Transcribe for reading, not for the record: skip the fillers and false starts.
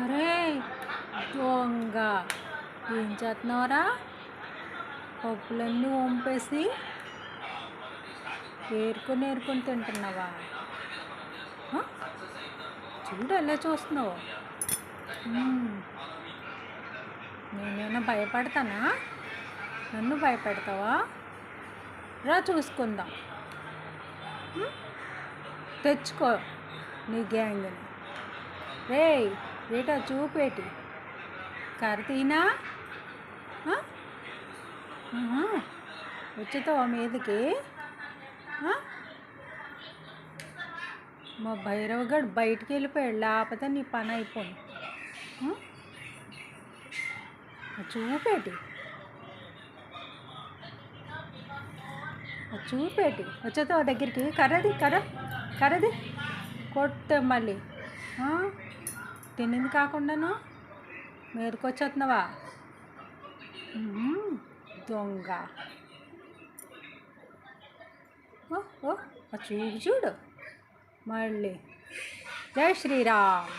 అరే దొంగ, ఏం చేస్తున్నావురా? పప్పులన్నీ వంపేసి ఏరుకొని ఏరుకొని తింటున్నావా? ఆ? చూడు ఎలా చూస్తున్నావు. నేనేమైనా భయపడతానా? నన్ను భయపెడతావా? రా చూసుకుందాం. తెచ్చుకో నీ గ్యాంగ్ని. రేయ్, ఏటా చూపేటి కర్తీనా? వచ్చుతావా మీదకి? మా భైరవగాడు బయటికి వెళ్ళిపోయాడు, లేకపోతే నీ పని అయిపోయి. చూపేటి చూపేటి వచ్చేతావా దగ్గరికి? కర్రది కొట్టే మళ్ళీ తినింది కాకుండాను మేరుకొచ్చేస్తున్నావా? దొంగ. ఓ చూడు మళ్ళీ. జై శ్రీరామ్.